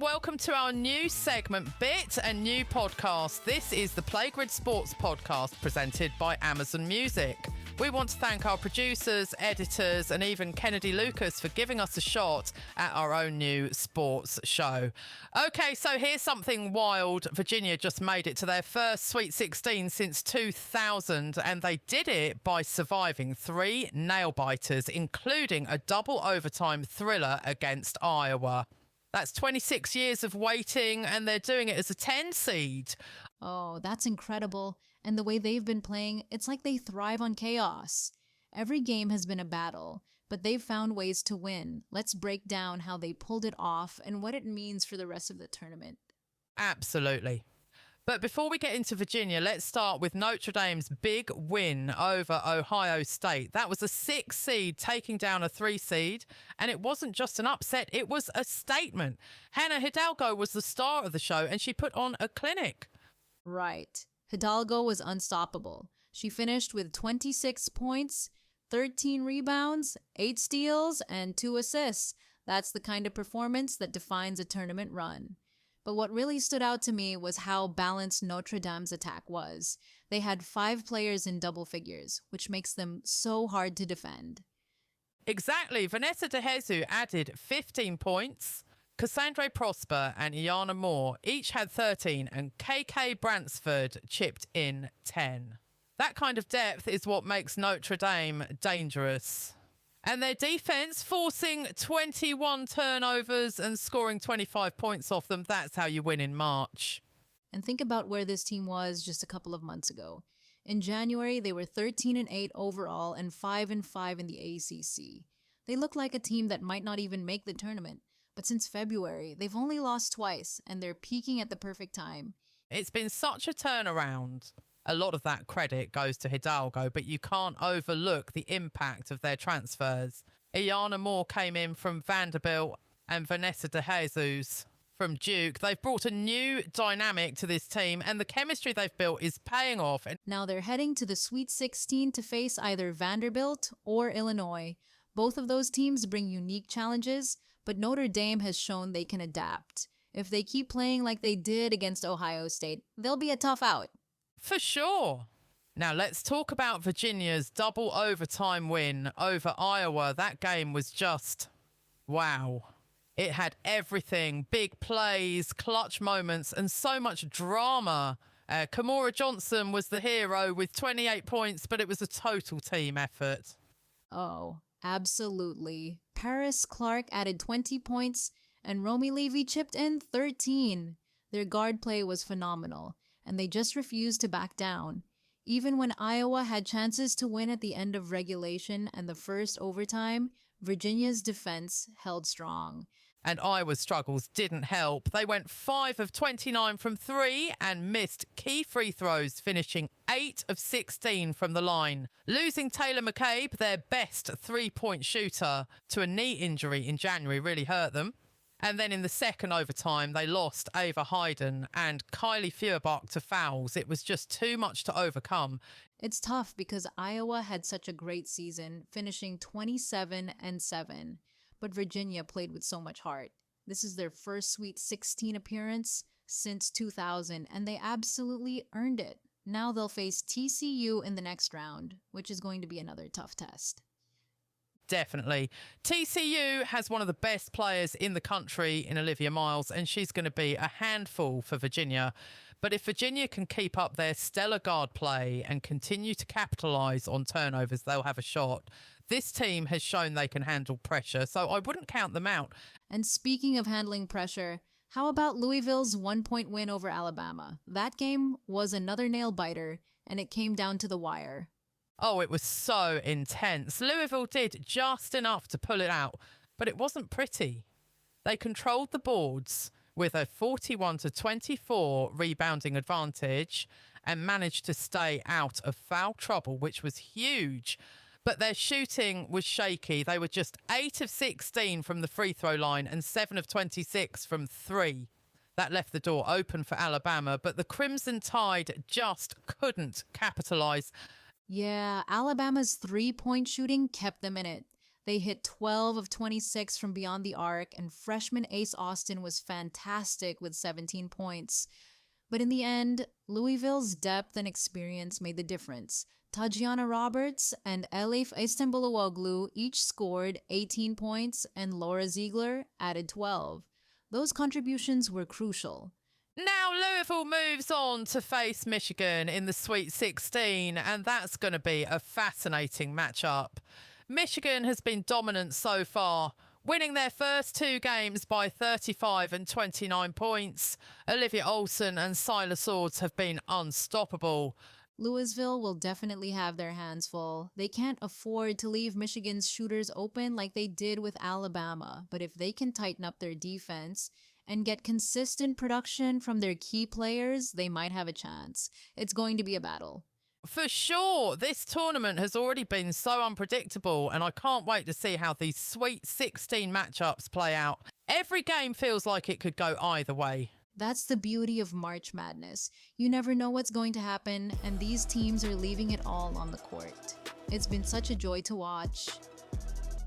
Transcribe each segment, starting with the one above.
and welcome to our new segment, Bit and New Podcast. This is the Playgrid Sports Podcast presented by Amazon Music. We want to thank our producers, editors, and even Kennedy Lucas for giving us a shot at our own new sports show. Okay, so here's something wild. Virginia just made it to their first Sweet 16 since 2000, and they did it by surviving 3 nail-biters, including a double overtime thriller against Iowa. That's 26 years of waiting, and they're doing it as a 10 seed. Oh, that's incredible. And the way they've been playing, it's like they thrive on chaos. Every game has been a battle, but they've found ways to win. Let's break down how they pulled it off and what it means for the rest of the tournament. Absolutely. But before we get into Virginia, let's start with Notre Dame's big win over Ohio State. That was a 6 seed taking down a 3 seed, and it wasn't just an upset, it was a statement. Hannah Hidalgo was the star of the show, and she put on a clinic. Right. Hidalgo was unstoppable. She finished with 26 points, 13 rebounds, 8 steals, and 2 assists. That's the kind of performance that defines a tournament run. But what really stood out to me was how balanced Notre Dame's attack was. They had 5 players in double figures, which makes them so hard to defend. Exactly. Vanessa De Jesus added 15 points. Cassandra Prosper and Iana Moore each had 13, and K.K. Bransford chipped in 10. That kind of depth is what makes Notre Dame dangerous. And their defense, forcing 21 turnovers and scoring 25 points off them, that's how you win in March. And think about where this team was just a couple of months ago. In January, they were 13-8 overall and 5-5 in the ACC. They look like a team that might not even make the tournament. But since February, they've only lost twice, and they're peaking at the perfect time. It's been such a turnaround. A lot of that credit goes to Hidalgo, but you can't overlook the impact of their transfers. Iana Moore came in from Vanderbilt and Vanessa De Jesus from Duke. They've brought a new dynamic to this team, and the chemistry they've built is paying off. Now they're heading to the Sweet 16 to face either Vanderbilt or Illinois. Both of those teams bring unique challenges, but Notre Dame has shown they can adapt. If they keep playing like they did against Ohio State, they'll be a tough out. For sure. Now let's talk about Virginia's double overtime win over Iowa. That game was just, wow. It had everything, big plays, clutch moments, and so much drama. Kamora Johnson was the hero with 28 points, but it was a total team effort. Oh, absolutely. Paris Clark added 20 points, and Romy Levy chipped in 13. Their guard play was phenomenal, and they just refused to back down. Even when Iowa had chances to win at the end of regulation and the first overtime, Virginia's defense held strong. And Iowa's struggles didn't help. They went 5 of 29 from 3 and missed key free throws, finishing 8 of 16 from the line. Losing Taylor McCabe, their best three-point shooter, to a knee injury in January really hurt them. And then in the second overtime, they lost Ava Hayden and Kylie Feuerbach to fouls. It was just too much to overcome. It's tough because Iowa had such a great season, finishing 27-7. But Virginia played with so much heart. This is their first Sweet 16 appearance since 2000, and they absolutely earned it. Now they'll face TCU in the next round, which is going to be another tough test. Definitely. TCU has one of the best players in the country in Olivia Miles, and she's going to be a handful for Virginia. But if Virginia can keep up their stellar guard play and continue to capitalise on turnovers, they'll have a shot. This team has shown they can handle pressure, so I wouldn't count them out. And speaking of handling pressure, how about Louisville's 1-point win over Alabama? That game was another nail-biter, and it came down to the wire. Oh, it was so intense. Louisville did just enough to pull it out, but it wasn't pretty. They controlled the boards with a 41-24 rebounding advantage and managed to stay out of foul trouble, which was huge. But their shooting was shaky. They were just 8 of 16 from the free throw line and 7 of 26 from 3. That left the door open for Alabama, but the Crimson Tide just couldn't capitalise. Yeah, Alabama's 3-point shooting kept them in it. They hit 12 of 26 from beyond the arc, and freshman Ace Austin was fantastic with 17 points. But in the end, Louisville's depth and experience made the difference. Tajiana Roberts and Elif Istanbuloglu each scored 18 points, and Laura Ziegler added 12. Those contributions were crucial. Now Louisville moves on to face Michigan in the Sweet 16, and that's going to be a fascinating matchup. Michigan has been dominant so far, winning their first two games by 35 and 29 points. Olivia Olsen and Silas Swords have been unstoppable. Louisville will definitely have their hands full. They can't afford to leave Michigan's shooters open like they did with Alabama, but if they can tighten up their defense and get consistent production from their key players, they might have a chance. It's going to be a battle. For sure, this tournament has already been so unpredictable, and I can't wait to see how these Sweet 16 matchups play out. Every game feels like it could go either way. That's the beauty of March Madness. You never know what's going to happen, and these teams are leaving it all on the court. It's been such a joy to watch.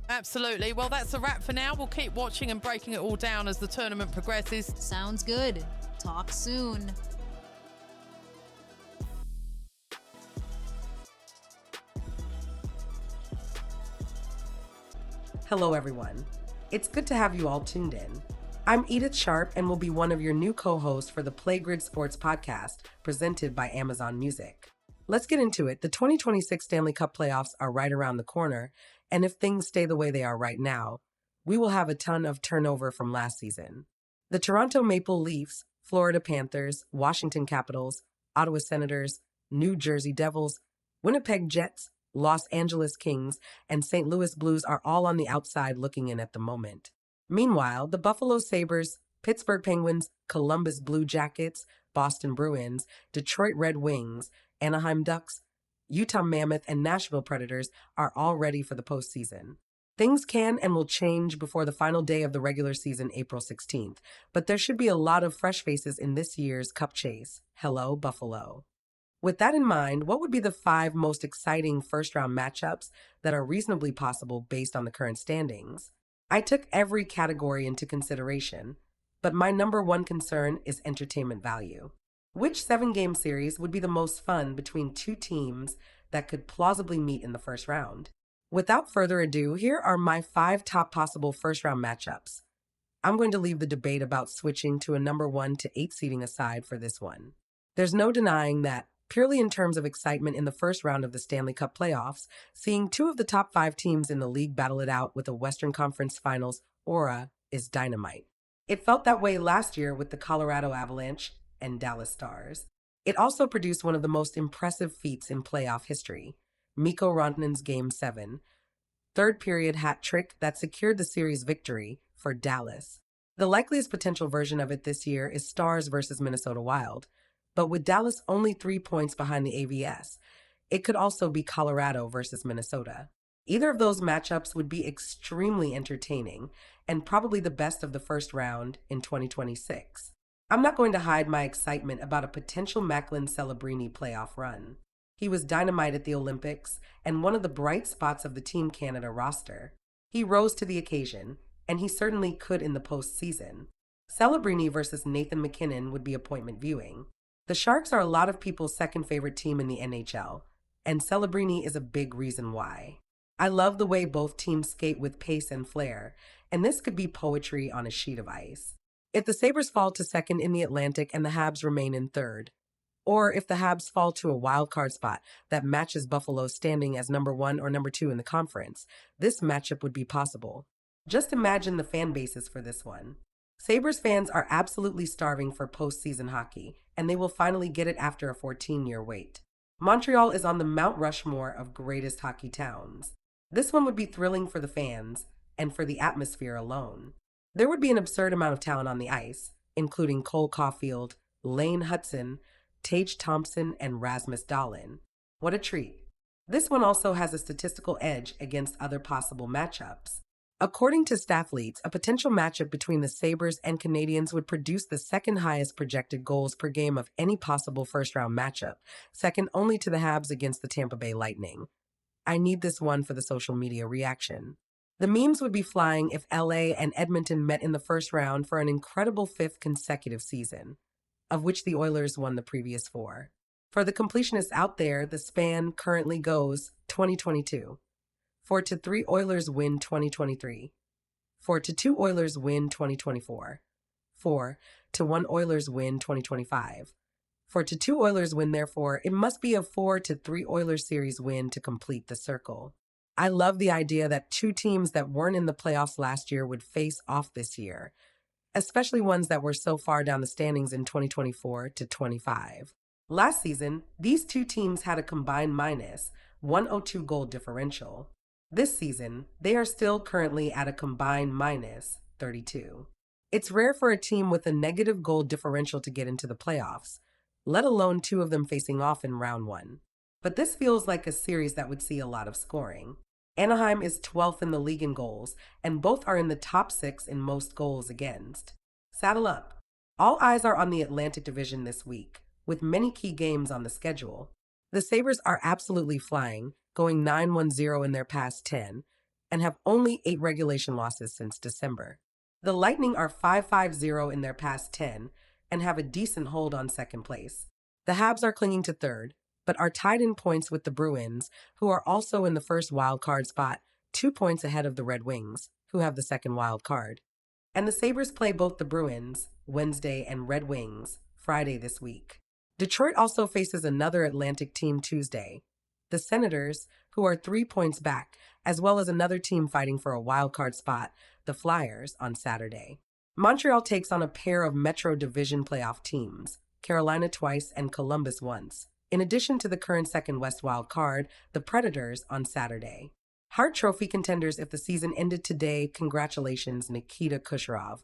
Absolutely. Well, that's a wrap for now. We'll keep watching and breaking it all down as the tournament progresses. Sounds good. Talk soon. Hello, everyone. It's good to have you all tuned in. I'm Edith Sharp and will be one of your new co-hosts for the Playgrid Sports Podcast, presented by Amazon Music. Let's get into it. The 2026 Stanley Cup playoffs are right around the corner, and if things stay the way they are right now, we will have a ton of turnover from last season. The Toronto Maple Leafs, Florida Panthers, Washington Capitals, Ottawa Senators, New Jersey Devils, Winnipeg Jets, Los Angeles Kings, and St. Louis Blues are all on the outside looking in at the moment. Meanwhile, the Buffalo Sabres, Pittsburgh Penguins, Columbus Blue Jackets, Boston Bruins, Detroit Red Wings, Anaheim Ducks, Utah Mammoth, and Nashville Predators are all ready for the postseason. Things can and will change before the final day of the regular season, April 16th, but there should be a lot of fresh faces in this year's Cup chase. Hello, Buffalo. With that in mind, what would be the 5 most exciting first-round matchups that are reasonably possible based on the current standings? I took every category into consideration, but my number one concern is entertainment value. Which 7-game series would be the most fun between two teams that could plausibly meet in the first round? Without further ado, here are my 5 top possible first-round matchups. I'm going to leave the debate about switching to a number 1 to 8 seeding aside for this one. There's no denying that, purely in terms of excitement in the first round of the Stanley Cup playoffs, seeing 2 of the top 5 teams in the league battle it out with a Western Conference Finals aura is dynamite. It felt that way last year with the Colorado Avalanche and Dallas Stars. It also produced one of the most impressive feats in playoff history, Mikko Rantanen's Game 7, third-period hat trick that secured the series victory for Dallas. The likeliest potential version of it this year is Stars versus Minnesota Wild, but with Dallas only 3 points behind the AVS, it could also be Colorado versus Minnesota. Either of those matchups would be extremely entertaining and probably the best of the first round in 2026. I'm not going to hide my excitement about a potential Macklin Celebrini playoff run. He was dynamite at the Olympics and one of the bright spots of the Team Canada roster. He rose to the occasion, and he certainly could in the postseason. Celebrini versus Nathan MacKinnon would be appointment viewing. The Sharks are a lot of people's second favorite team in the NHL, and Celebrini is a big reason why. I love the way both teams skate with pace and flair, and this could be poetry on a sheet of ice. If the Sabres fall to second in the Atlantic and the Habs remain in third, or if the Habs fall to a wild card spot that matches Buffalo's standing as number 1 or number 2 in the conference, this matchup would be possible. Just imagine the fan bases for this one. Sabres fans are absolutely starving for postseason hockey, and they will finally get it after a 14-year wait. Montreal is on the Mount Rushmore of greatest hockey towns. This one would be thrilling for the fans and for the atmosphere alone. There would be an absurd amount of talent on the ice, including Cole Caulfield, Lane Hudson, Tage Thompson, and Rasmus Dahlin. What a treat. This one also has a statistical edge against other possible matchups. According to Stathletes, a potential matchup between the Sabres and Canadiens would produce the second highest projected goals per game of any possible first-round matchup, second only to the Habs against the Tampa Bay Lightning. I need this one for the social media reaction. The memes would be flying if LA and Edmonton met in the first round for an incredible fifth consecutive season, of which the Oilers won the previous four. For the completionists out there, the span currently goes 2022. 4-3 Oilers win 2023. 4-2 Oilers win 2024. 4-1 Oilers win 2025. 4-2 Oilers win, therefore, it must be a 4-3 Oilers series win to complete the circle. I love the idea that two teams that weren't in the playoffs last year would face off this year, especially ones that were so far down the standings in 2024 to 25. Last season, these two teams had a combined minus 102 goal differential. This season, they are still currently at a combined minus 32. It's rare for a team with a negative goal differential to get into the playoffs, let alone two of them facing off in round one. But this feels like a series that would see a lot of scoring. Anaheim is 12th in the league in goals, and both are in the top 6 in most goals against. Saddle up. All eyes are on the Atlantic Division this week, with many key games on the schedule. The Sabres are absolutely flying, going 9-1-0 in their past 10, and have only 8 regulation losses since December. The Lightning are 5-5-0 in their past 10, and have a decent hold on second place. The Habs are clinging to third, but are tied in points with the Bruins, who are also in the first wild card spot, 2 points ahead of the Red Wings, who have the second wild card. And the Sabres play both the Bruins, Wednesday, and Red Wings, Friday this week. Detroit also faces another Atlantic team Tuesday, the Senators, who are 3 points back, as well as another team fighting for a wild card spot, the Flyers, on Saturday. Montreal takes on a pair of Metro Division playoff teams, Carolina twice and Columbus once, in addition to the current second West wild card, the Predators, on Saturday. Hart Trophy contenders if the season ended today, congratulations, Nikita Kucherov.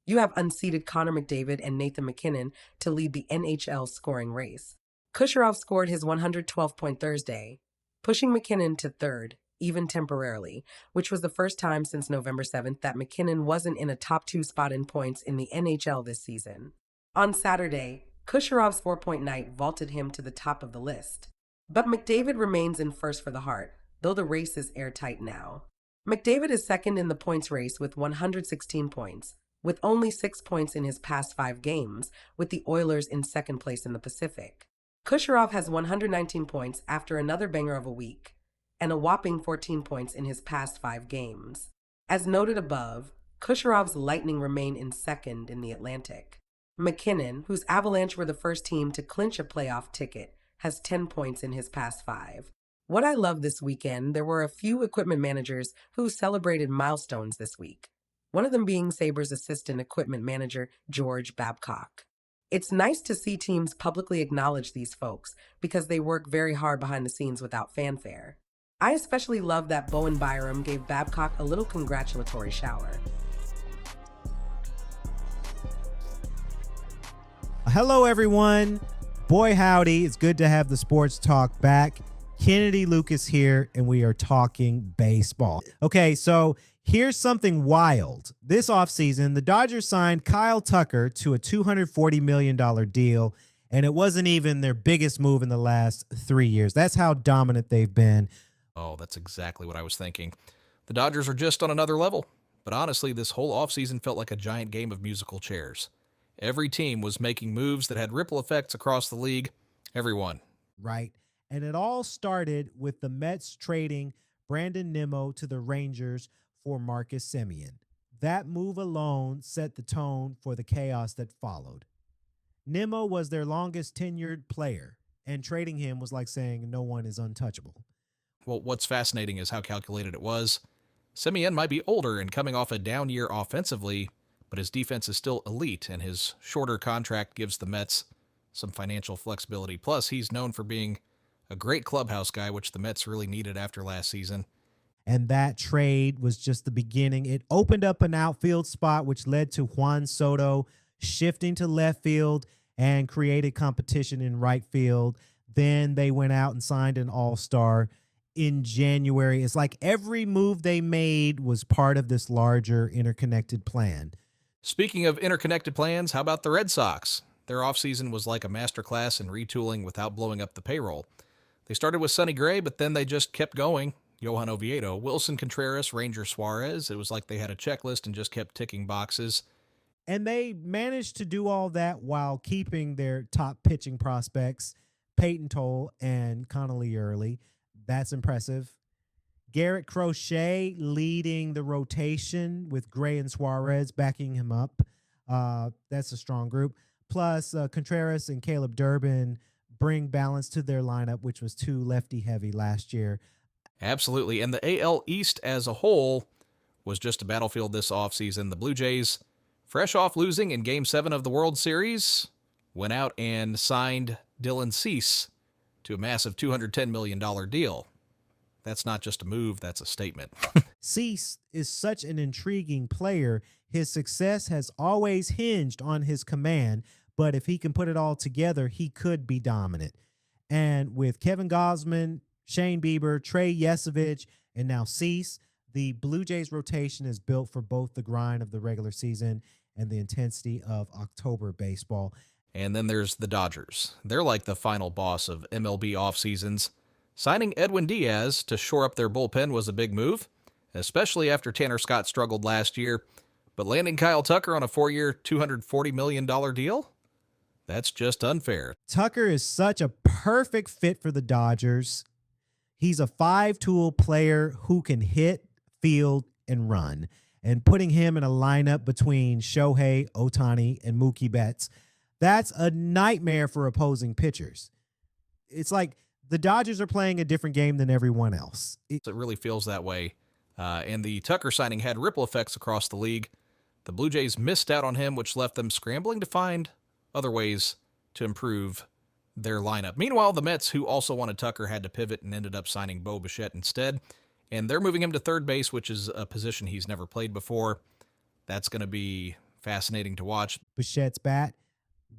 You have unseated Connor McDavid and Nathan MacKinnon to lead the NHL scoring race. Kucherov scored his 112th point Thursday, pushing MacKinnon to third, even temporarily, which was the first time since November 7th that MacKinnon wasn't in a top 2 spot in points in the NHL this season. On Saturday, Kucherov's 4-point night vaulted him to the top of the list. But McDavid remains in first for the Hart, though the race is airtight now. McDavid is second in the points race with 116 points, with only 6 points in his past 5 games, with the Oilers in second place in the Pacific. Kucherov has 119 points after another banger of a week, and a whopping 14 points in his past 5 games. As noted above, Kucherov's Lightning remain in second in the Atlantic. MacKinnon, whose Avalanche were the first team to clinch a playoff ticket, has 10 points in his past 5. What I love this weekend, there were a few equipment managers who celebrated milestones this week, one of them being Sabres assistant equipment manager George Babcock. It's nice to see teams publicly acknowledge these folks because they work very hard behind the scenes without fanfare. I especially love that Bowen Byram gave Babcock a little congratulatory shower. Hello, everyone. Boy, howdy. It's good to have the sports talk back. Kennedy Lucas here, and we are talking baseball. Okay, so here's something wild. This offseason, the Dodgers signed Kyle Tucker to a $240 million deal, and it wasn't even their biggest move in the last 3 years. That's how dominant they've been. Oh, that's exactly what I was thinking. The Dodgers are just on another level. But honestly, this whole offseason felt like a giant game of musical chairs. Every team was making moves that had ripple effects across the league. Everyone. Right. And it all started with the Mets trading Brandon Nimmo to the Rangers for Marcus Semien. That move alone set the tone for the chaos that followed. Nimmo was their longest tenured player, and trading him was like saying no one is untouchable. Well, what's fascinating is how calculated it was. Semien might be older and coming off a down year offensively, but his defense is still elite, and his shorter contract gives the Mets some financial flexibility. Plus, he's known for being a great clubhouse guy, which the Mets really needed after last season. And that trade was just the beginning. It opened up an outfield spot, which led to Juan Soto shifting to left field and created competition in right field. Then they went out and signed an all-star in January. It's like every move they made was part of this larger interconnected plan. Speaking of interconnected plans, how about the Red Sox? Their offseason was like a masterclass in retooling without blowing up the payroll. They started with Sonny Gray, but then they just kept going. Johan Oviedo, Wilson Contreras, Ranger Suarez. It was like they had a checklist and just kept ticking boxes. And they managed to do all that while keeping their top pitching prospects, Peyton Toll and Connolly Early. That's impressive. Garrett Crochet leading the rotation with Gray and Suarez backing him up. That's a strong group. Plus, Contreras and Caleb Durbin bring balance to their lineup, which was too lefty-heavy last year. Absolutely. And the AL East as a whole was just a battlefield this offseason. The Blue Jays, fresh off losing in Game 7 of the World Series, went out and signed Dylan Cease to a massive $210 million deal. That's not just a move, that's a statement. Cease is such an intriguing player. His success has always hinged on his command, but if he can put it all together, he could be dominant. And with Kevin Gausman, Shane Bieber, Trey Yesovich, and now Cease, the Blue Jays rotation is built for both the grind of the regular season and the intensity of October baseball. And then there's the Dodgers. They're like the final boss of MLB off seasons. Signing Edwin Diaz to shore up their bullpen was a big move, especially after Tanner Scott struggled last year. But landing Kyle Tucker on a 4-year, $240 million deal? That's just unfair. Tucker is such a perfect fit for the Dodgers. He's a 5-tool player who can hit, field, and run. And putting him in a lineup between Shohei, Ohtani, and Mookie Betts, that's a nightmare for opposing pitchers. It's like the Dodgers are playing a different game than everyone else. It really feels that way. And the Tucker signing had ripple effects across the league. The Blue Jays missed out on him, which left them scrambling to find other ways to improve their lineup. Meanwhile, the Mets, who also wanted Tucker, had to pivot and ended up signing Bo Bichette instead. And they're moving him to third base, which is a position he's never played before. That's going to be fascinating to watch. Bichette's bat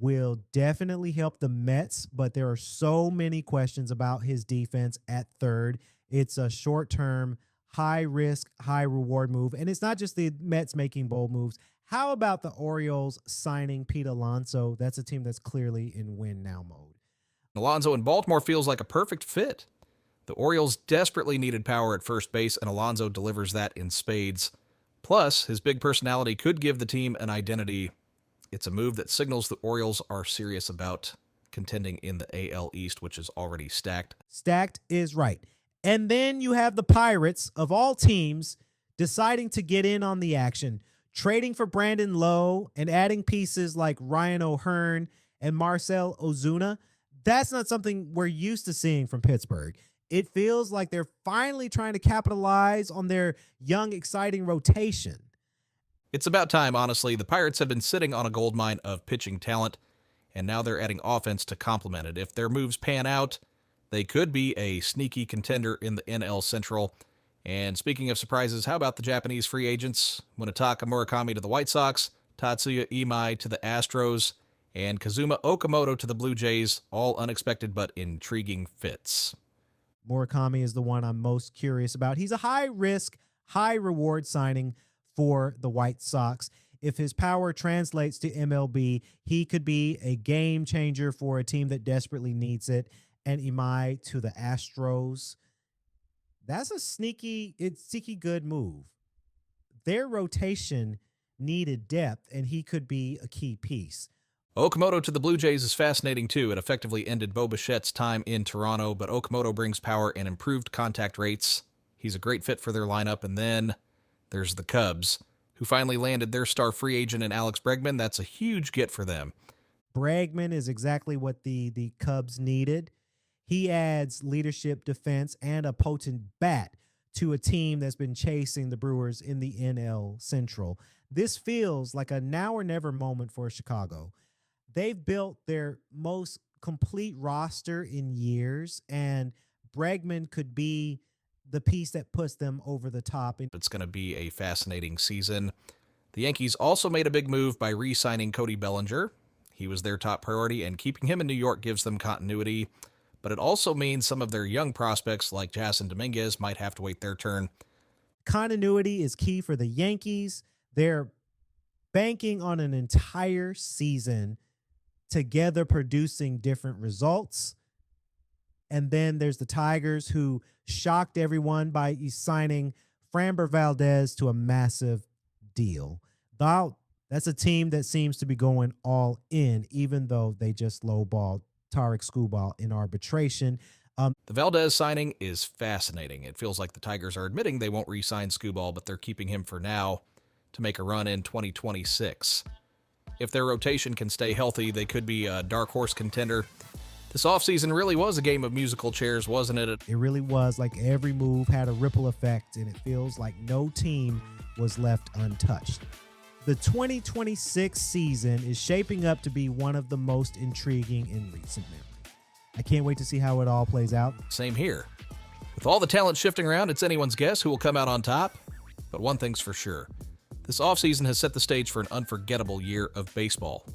will definitely help the Mets, but there are so many questions about his defense at third. It's a short-term, high-risk, high-reward move, and it's not just the Mets making bold moves. How about the Orioles signing Pete Alonso? That's a team that's clearly in win-now mode. Alonso in Baltimore feels like a perfect fit. The Orioles desperately needed power at first base, and Alonso delivers that in spades. Plus, his big personality could give the team an identity. It's a move that signals the Orioles are serious about contending in the AL East, which is already stacked. Stacked is right. And then you have the Pirates, of all teams, deciding to get in on the action, trading for Brandon Lowe and adding pieces like Ryan O'Hearn and Marcell Ozuna. That's not something we're used to seeing from Pittsburgh. It feels like they're finally trying to capitalize on their young, exciting rotation. It's about time, honestly. The Pirates have been sitting on a goldmine of pitching talent, and now they're adding offense to complement it. If their moves pan out, they could be a sneaky contender in the NL Central. And speaking of surprises, how about the Japanese free agents? Munetaka Murakami to the White Sox, Tatsuya Imai to the Astros, and Kazuma Okamoto to the Blue Jays, all unexpected but intriguing fits. Murakami is the one I'm most curious about. He's a high-risk, high-reward signing for the White Sox. If his power translates to MLB, he could be a game changer for a team that desperately needs it. And Imai to the Astros. That's a sneaky good move. Their rotation needed depth, and he could be a key piece. Okamoto to the Blue Jays is fascinating, too. It effectively ended Bo Bichette's time in Toronto, but Okamoto brings power and improved contact rates. He's a great fit for their lineup. And then there's the Cubs, who finally landed their star free agent in Alex Bregman. That's a huge get for them. Bregman is exactly what the Cubs needed. He adds leadership, defense, and a potent bat to a team that's been chasing the Brewers in the NL Central. This feels like a now or never moment for Chicago. They've built their most complete roster in years, and Bregman could be the piece that puts them over the top. It's going to be a fascinating season. The Yankees also made a big move by re-signing Cody Bellinger. He was their top priority, and keeping him in New York gives them continuity. But it also means some of their young prospects like Jasson Dominguez might have to wait their turn. Continuity is key for the Yankees. They're banking on an entire season together producing different results. And then there's the Tigers, who shocked everyone by signing Framber Valdez to a massive deal. That's a team that seems to be going all in, even though they just lowballed Tarek Skubal in arbitration. The Valdez signing is fascinating. It feels like the Tigers are admitting they won't re-sign Skubal, but they're keeping him for now to make a run in 2026. If their rotation can stay healthy, they could be a dark horse contender. This offseason really was a game of musical chairs, wasn't it? It really was. Like, every move had a ripple effect, and it feels like no team was left untouched. The 2026 season is shaping up to be one of the most intriguing in recent memory. I can't wait to see how it all plays out. Same here. With all the talent shifting around, it's anyone's guess who will come out on top. But one thing's for sure. This offseason has set the stage for an unforgettable year of baseball.